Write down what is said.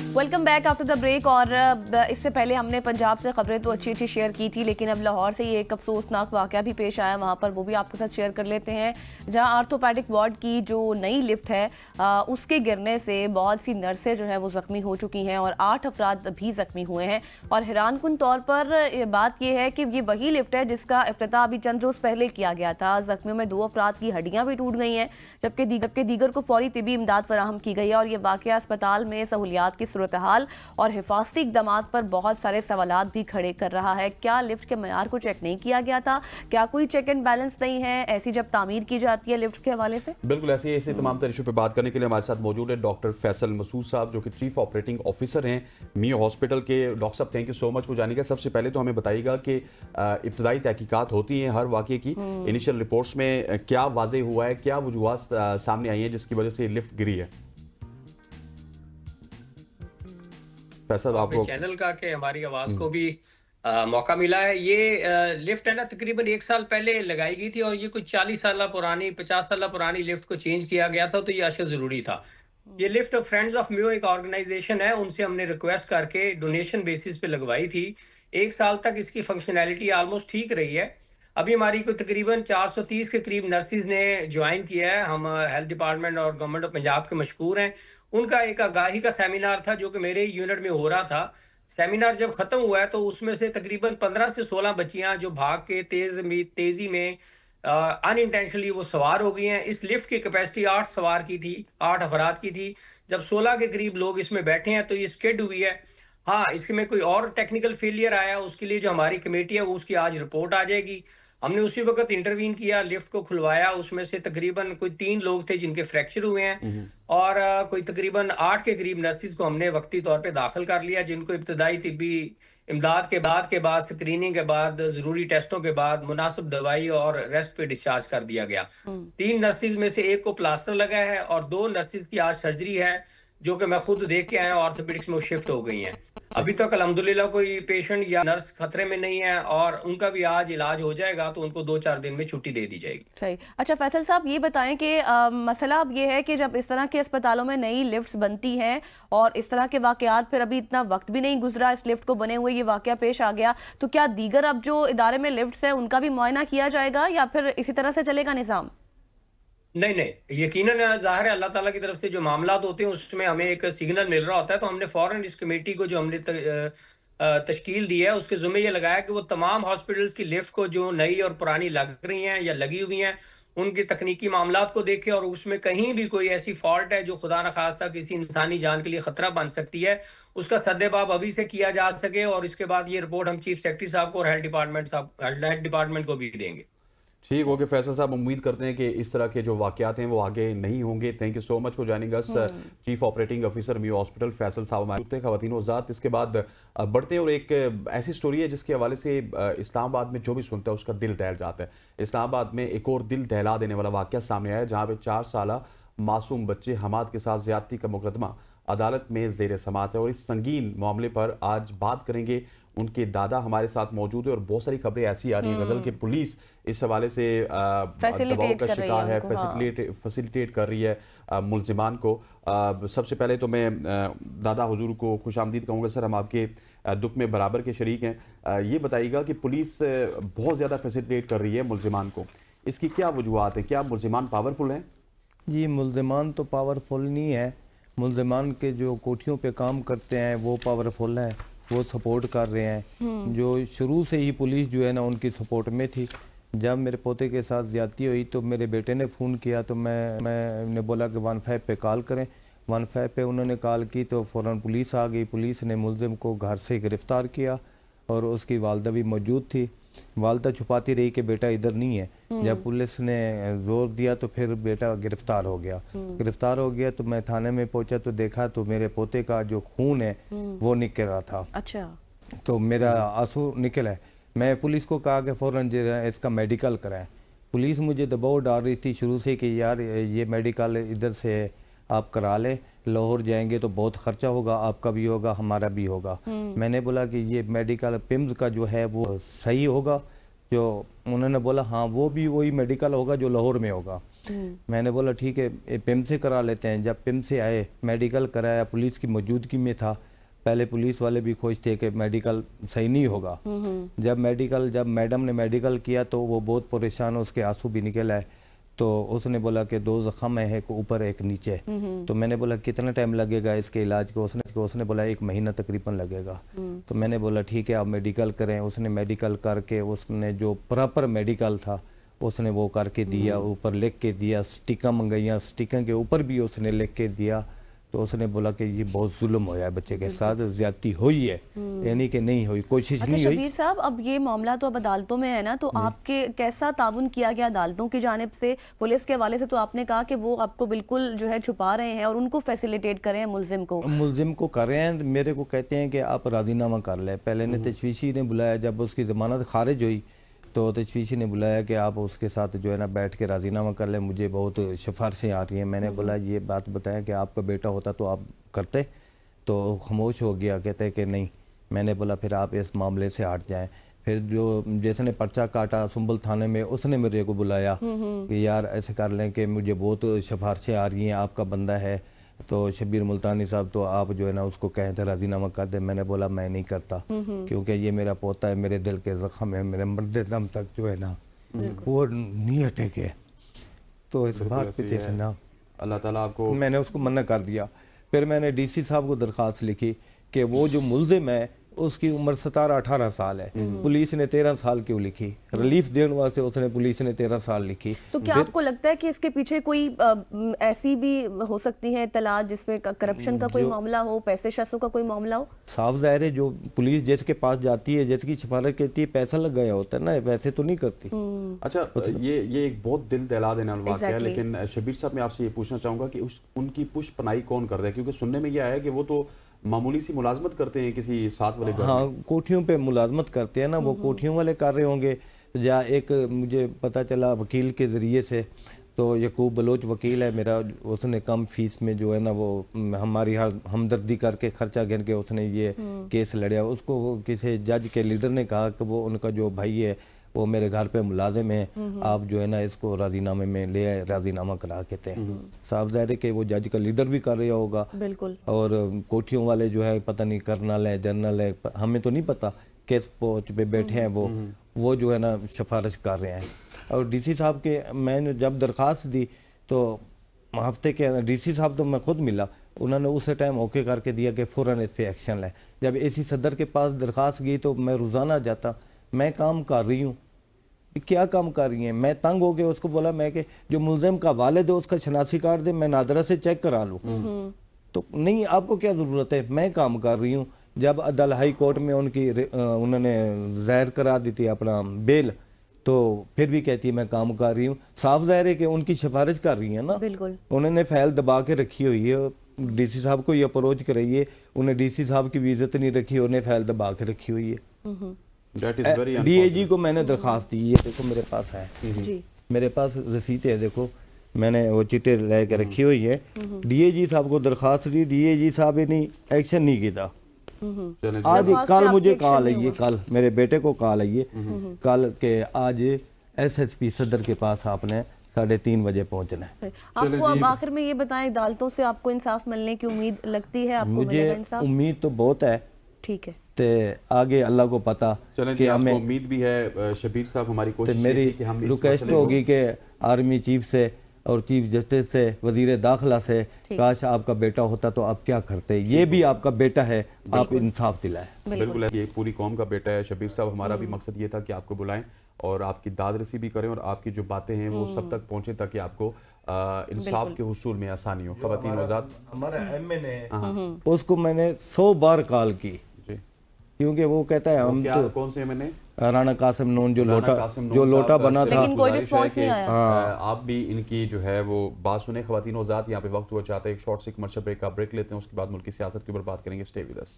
Welcome back after the break. और इससे पहले हमने पंजाब से खबरें तो अच्छी शेयर की थी, लेकिन अब लाहौर से ये एक अफसोसनाक वाक़या भी पेश आया वहाँ पर, वो भी आपके साथ शेयर कर लेते हैं। जहाँ आर्थोपैडिक वार्ड की जो नई लिफ्ट है उसके गिरने से बहुत सी नर्सें जो है वो ज़ख्मी हो चुकी हैं और 8 अफराद भी ज़ख्मी हुए हैं। और हैरानकुन तौर पर बात यह है कि ये वही लिफ्ट है जिसका इफ्तिताह अभी चंद रोज़ पहले किया गया था। ज़ख्मियों में 2 अफराद की हड्डियाँ भी टूट गई हैं, जबकि दीगर को फौरी तिबी इमदाद फराहम की गई है। और ये वाक़या अस्पताल में सहूलियात की सूरत हाल और हिफाजती इक़दामात पर बहुत सारे सवालात भी खड़े कर रहा है। क्या लिफ्ट के मयार को चेक नहीं किया गया था? क्या कोई चेक एंड बैलेंस नहीं है ऐसी जब तामीर की जाती है लिफ्ट के हवाले से? बिल्कुल ऐसे तमाम तरह इशू पे बात करने के लिए हमारे साथ मौजूद है डॉक्टर फैसल मसूद साहब, जो कि चीफ ऑपरेटिंग ऑफिसर हैं मियो हॉस्पिटल के। डॉक्टर साहब, थैंक यू सो मच। वो जानेगा सबसे पहले तो हमें बताइएगा कि इब्तदाई तहकीकात होती हैं हर वाक़े की, इनिशियल रिपोर्ट्स में क्या वाज़ेह हुआ है, क्या वजूहात सामने आई हैं जिसकी वजह से लिफ्ट गिरी है? फैसल, आपको चैनल का कि हमारी आवाज को भी मौका मिला है। ये लिफ्ट है ना, तकरीबन 1 साल पहले लगाई गई थी और ये कुछ 40 साल पुरानी 50 साल पुरानी लिफ्ट को चेंज किया गया था, तो ये अशद जरूरी था। ये लिफ्ट फ्रेंड्स ऑफ म्यो एक ऑर्गेनाइजेशन है, उनसे हमने रिक्वेस्ट करके डोनेशन बेसिस पे लगवाई थी। 1 साल तक इसकी फंक्शनैलिटी ऑलमोस्ट ठीक रही है। अभी हमारी को तकरीबन 430 के करीब नर्सिस ने ज्वाइन किया है। हम हेल्थ डिपार्टमेंट और गवर्नमेंट ऑफ पंजाब के मशकूर हैं। उनका एक आगाही का सेमिनार था जो कि मेरे यूनिट में हो रहा था। सेमिनार जब खत्म हुआ है तो उसमें से तकरीबन 15 से 16 बच्चियां जो भाग के तेजी में अनइंटेंशनली वो सवार हो गई हैं। इस लिफ्ट की कैपेसिटी 8 अफराद की थी। जब 16 के करीब लोग इसमें बैठे हैं तो ये स्किड हुई है। हाँ, इसमें कोई और टेक्निकल फेलियर आया, उसके लिए जो हमारी कमेटी है वो उसकी आज रिपोर्ट आ जाएगी। हमने उसी वक्त इंटरवीन किया, लिफ्ट को खुलवाया। उसमें से तकरीबन कोई 3 लोग थे जिनके फ्रैक्चर हुए हैं और कोई तकरीबन 8 के करीब नर्सिस को हमने वक्ती तौर पे दाखिल कर लिया, जिनको इब्तदाई तिब्बी इमदाद के बाद स्क्रीनिंग के बाद ज़रूरी टेस्टों के बाद मुनासिब दवाई और रेस्ट पे डिस्चार्ज कर दिया गया। 3 नर्सिस में से एक को प्लास्टर लगा है और 2 नर्सिस की आज सर्जरी है, जो कि मैं खुद देख के आया, ऑर्थोपेडिक्स में वो शिफ्ट हो गई हैं। अभी तक अल्हम्दुलिल्लाह कोई पेशेंट या नर्स खतरे में नहीं है और उनका भी आज इलाज हो जाएगा, तो उनको 2-4 दिन में छुट्टी दे दी जाएगी। सही। अच्छा फैसल साहब, ये बताएं कि मसला अब ये है कि जब इस तरह के अस्पतालों में नई लिफ्ट्स बनती हैं और इस तरह के वाकयात, फिर अभी इतना वक्त भी नहीं गुजरा इस लिफ्ट को बने हुए, ये वाकया पेश आ गया, तो क्या दीगर अब जो इदारे में लिफ्ट्स हैं उनका भी मुआयना किया जाएगा या फिर इसी तरह से चलेगा निज़ाम? नहीं, यकीनन ज़ाहिर है अल्लाह ताला की तरफ से जो मामलात होते हैं उसमें हमें एक सिग्नल मिल रहा होता है, तो हमने फौरन इस कमेटी को जो हमने तश्कील दी है उसके ज़िम्मे ये लगाया कि वो तमाम हॉस्पिटल्स की लिफ्ट को जो नई और पुरानी लग रही हैं या लगी हुई हैं, उनके तकनीकी मामलात को देखे और उसमें कहीं भी कोई ऐसी फॉल्ट है जो खुदा न खास्ता किसी इंसानी जान के लिए खतरा बन सकती है, उसका सद्देबाब अभी से किया जा सके। और इसके बाद ये रिपोर्ट हम चीफ सेक्रेटरी साहब को और हेल्थ डिपार्टमेंट को भी देंगे। ठीक हो गया फैसल साहब, उम्मीद करते हैं कि इस तरह के जो वाक़यात हैं वो आगे नहीं होंगे। Thank you so much for joining us chief operating officer Mayo hospital Faisal sahab हमारे थे। ख़वातीन व ज़ात, इसके बाद बढ़ते हैं और एक ऐसी स्टोरी है जिसके हवाले से इस्लामाबाद में जो भी सुनता है उसका दिल दहल जाता है। इस्लामाबाद में एक और दिल दहला देने वाला वाक़या सामने आया, जहाँ पर 4 साला मासूम बच्चे हमाद के साथ ज़्यादती का मुकदमा अदालत में ज़ेर समाअत है। और इस संगीन मामले पर आज बात करेंगे। उनके दादा हमारे साथ मौजूद है और बहुत सारी खबरें ऐसी आ रही हैं गज़ल के पुलिस इस हवाले से दबाव का शिकार है, फैसिलिटेट कर रही है मुल्ज़िमान को। सबसे पहले तो मैं दादा हुजूर को खुश आमदीद कहूँगा। सर, हम आपके दुख में बराबर के शरीक हैं। ये बताइएगा कि पुलिस बहुत ज़्यादा फैसिलिटेट कर रही है मुल्ज़िमान को, इसकी क्या वजूहात है? क्या मुल्ज़िमान पावरफुल हैं? जी, मुल्ज़िमान तो पावरफुल नहीं है। मुल्ज़िमान के जो कोठियों पे काम करते हैं वो पावरफुल हैं, वो सपोर्ट कर रहे हैं। जो शुरू से ही पुलिस जो है ना उनकी सपोर्ट में थी। जब मेरे पोते के साथ ज़्यादती हुई तो मेरे बेटे ने फ़ोन किया, तो मैंने बोला कि 15 पे कॉल करें। 15 पे उन्होंने कॉल की तो फ़ौरन पुलिस आ गई। पुलिस ने मुल्ज़िम को घर से गिरफ़्तार किया और उसकी वालदा भी मौजूद थी। वालदा छुपाती रही कि बेटा इधर नहीं है। जब पुलिस ने जोर दिया तो फिर बेटा गिरफ्तार हो गया। तो मैं थाने में पहुंचा तो देखा तो मेरे पोते का जो खून है वो निकल रहा था। अच्छा। तो मेरा आंसू निकला है। मैं पुलिस को कहा कि फ़ौरन इसका मेडिकल कराएं। पुलिस मुझे दबाव डाल रही थी शुरू से कि यार ये मेडिकल इधर से आप करा लें, लाहौर जाएंगे तो बहुत ख़र्चा होगा, आपका भी होगा हमारा भी होगा। मैंने बोला कि ये मेडिकल पिम्स का जो है वो सही होगा। जो उन्होंने बोला हाँ वो भी वही मेडिकल होगा जो लाहौर में होगा। میں نے بولا ٹھیک ہے پم سے کرا لیتے ہیں. جب پم سے آئے میڈیکل کرایا, پولیس کی موجودگی میں تھا. پہلے پولیس والے بھی خوش تھے کہ میڈیکل صحیح نہیں ہوگا. جب میڈم نے میڈیکل کیا تو وہ بہت پریشان, اس کے آنسو بھی نکل آئے. تو اس نے بولا کہ 2 زخم ہیں, ایک اوپر ایک نیچے. تو میں نے بولا کتنا ٹائم لگے گا اس کے علاج کو؟ اس نے بولا 1 مہینہ تقریباً لگے گا. تو میں نے بولا ٹھیک ہے آپ میڈیکل کریں. اس نے میڈیکل کر کے, اس نے جو پراپر میڈیکل تھا اس نے وہ کر کے دیا, اوپر لکھ کے دیا. سٹیکاں منگائیاں, سٹیکاں کے اوپر بھی اس نے لکھ کے دیا. تو اس نے بولا کہ یہ بہت ظلم ہوا ہے بچے کے ساتھ, زیادتی ہوئی ہے, یعنی کہ نہیں ہوئی, کوشش نہیں ہوئی. شبیر صاحب اب یہ معاملہ تو اب عدالتوں میں ہے نا, تو آپ کے کیسا تعاون کیا گیا عدالتوں کی جانب سے؟ پولیس کے حوالے سے تو آپ نے کہا کہ وہ آپ کو بالکل جو ہے چھپا رہے ہیں اور ان کو فیسیلیٹیٹ کر رہے ہیں ملزم کو کر رہے ہیں. میرے کو کہتے ہیں کہ آپ راضی نامہ کر لیں. پہلے نے تشویشی نے بلایا, جب اس کی ضمانت خارج ہوئی تو تشویشی نے بلایا کہ آپ اس کے ساتھ جو ہے نا بیٹھ کے راضی نامہ کر لیں, مجھے بہت سفارشیں آ رہی ہیں. میں نے بولا یہ بات بتائیں کہ آپ کا بیٹا ہوتا تو آپ کرتے؟ تو خاموش ہو گیا, کہتے کہ نہیں. میں نے بولا پھر آپ اس معاملے سے ہٹ جائیں. پھر جو جس نے پرچہ کاٹا سنبل تھانے میں, اس نے میرے کو بلایا کہ یار ایسے کر لیں کہ مجھے بہت سفارشیں آ رہی ہیں, آپ کا بندہ ہے تو شبیر ملتانی صاحب, تو آپ جو ہے نا اس کو کہیں تھے راضی نامہ کر دیں. میں نے بولا میں نہیں کرتا, کیونکہ یہ میرا پوتا ہے, میرے دل کے زخم ہے, میرے مرد دم تک جو ہے نا وہ نہیں ہٹے گے. تو اس بات پہ دیکھنا اللہ تعالیٰ آپ کو, میں نے اس کو منع کر دیا. پھر میں نے ڈی سی صاحب کو درخواست لکھی کہ وہ جو ملزم ہے اس کی عمر 17-18 سال ہے. پولیس نے 13 سال کیوں لکھی؟ ریلیف دینے واسطے اس نے پولیس نے 13 سال لکھی. تو کیا آپ کو لگتا ہے کہ اس کے پیچھے کوئی ایسی بھی ہو سکتی ہے اطلاعات جس میں کرپشن کا کوئی معاملہ ہو, پیسے شیسوں کا کوئی معاملہ ہو؟ صاف ظاہر ہے جو پولیس جس کے پاس جاتی ہے, جس کی سفارت کرتی ہے, پیسہ لگ گیا ہوتا ہے نا, ویسے تو نہیں کرتی. اچھا یہ ایک بہت دل دہلا دینے والا واقعہ ہے, لیکن شبیر صاحب میں آپ سے یہ پوچھنا چاہوں گا کہ ان کی پش پناہی کون کر رہا ہے؟ کیونکہ سننے میں یہ آیا ہے کہ وہ تو معمولی سی ملازمت کرتے ہیں کسی ساتھ والے گھر. ہاں کوٹھیوں پہ ملازمت کرتے ہیں نا, وہ کوٹھیوں والے کر رہے ہوں گے. یا ایک مجھے پتہ چلا وکیل کے ذریعے سے, تو یعقوب بلوچ وکیل ہے میرا, اس نے کم فیس میں جو ہے نا وہ ہماری ہمدردی کر کے خرچہ گن کے اس نے یہ کیس لڑیا. اس کو کسی جج کے لیڈر نے کہا کہ وہ ان کا جو بھائی ہے وہ میرے گھر پہ ملازم ہیں, آپ جو ہے نا اس کو راضی نامے میں لے آئے, راضی نامہ کرا کے تھے. صاف ظاہر ہے کہ وہ جج کا لیڈر بھی کر رہا ہوگا, بالکل. اور کوٹھیوں والے جو ہے پتہ نہیں کرنل ہے جنرل ہے, ہمیں تو نہیں پتہ کس پوسٹ پہ بیٹھے ہیں وہ جو ہے نا سفارش کر رہے ہیں. اور ڈی سی صاحب کے میں نے جب درخواست دی تو ہفتے کے ڈی سی صاحب تو میں خود ملا, انہوں نے اسے ٹائم اوکے کر کے دیا کہ فوراً اس پہ ایکشن لیں. جب اے سی صدر کے پاس درخواست گئی تو میں روزانہ جاتا, میں کام کر رہی ہوں. کیا کام کر رہی ہیں؟ میں تنگ ہو کے اس کو بولا میں کہ جو ملزم کا والد ہے اس کا شناسی کارڈ دے, میں نادرہ سے چیک کرا لوں. تو نہیں, آپ کو کیا ضرورت ہے, میں کام کر رہی ہوں. جب عدل ہائی کورٹ میں انہوں نے ظاہر کرا دی تھی اپنا بیل, تو پھر بھی کہتی ہے میں کام کر رہی ہوں. صاف ظاہر ہے کہ ان کی سفارش کر رہی ہیں نا, بالکل. انہوں نے فائل دبا کے رکھی ہوئی ہے. ڈی سی صاحب کو یہ اپروچ کرائی ہے, انہیں ڈی سی صاحب کی بھی عزت نہیں رکھی, انہیں فائل دبا کے رکھی ہوئی ہے. ڈی اے جی کو میں نے درخواست دی, یہ دیکھو میرے پاس ہے, میرے پاس رسیٹ ہے, دیکھو میں نے وہ چٹے لے کے رکھی ہوئی ہے. ڈی اے جی صاحب کو درخواست دی, ڈی اے جی صاحب نے ایکشن نہیں کیتا. آج کل مجھے کال آئی, کل میرے بیٹے کو کال آئی کل کہ آج ایس ایس پی صدر کے پاس آپ نے 3:30 بجے پہنچنا ہے. آپ کو اب آخر میں یہ بتائیں, عدالتوں سے آپ کو انصاف ملنے کی امید لگتی ہے؟ آپ کو مجھے امید تو بہت ہے. ٹھیک ہے, تے آگے اللہ کو پتا کہ ہمیں امید بھی ہے. شبیر صاحب ہماری کوشش میری ریکویسٹ ہوگی کہ آرمی چیف سے اور چیف جسٹس سے, وزیر داخلہ سے, کاش آپ کا بیٹا ہوتا تو آپ کیا کرتے, یہ بھی آپ کا بیٹا ہے, آپ انصاف دلائیں. بالکل, یہ پوری قوم کا بیٹا ہے شبیر صاحب. ہمارا بھی مقصد یہ تھا کہ آپ کو بلائیں اور آپ کی داد رسی بھی کریں اور آپ کی جو باتیں ہیں وہ سب تک پہنچیں تاکہ آپ کو انصاف کے حصول میں آسانی ہو. خواتین وزاد ہمارا ایم این ہے, اس کو میں نے 100 بار کال کی, کیونکہ وہ کہتا ہے ہم تو کون سے میں نے رانا قاسم نون جو لوٹا بنا تھا, لیکن کوئی رسپانس نہیں آیا. آپ بھی ان کی جو ہے وہ بات سنیں. خواتین وزاد یہاں پہ وقت ہوا چاہتا ہے ایک شارٹ سی کمرشل بریک کا بریک لیتے ہیں, اس کے بعد ملکی سیاست کے اوپر بات کریں گے. Stay with us.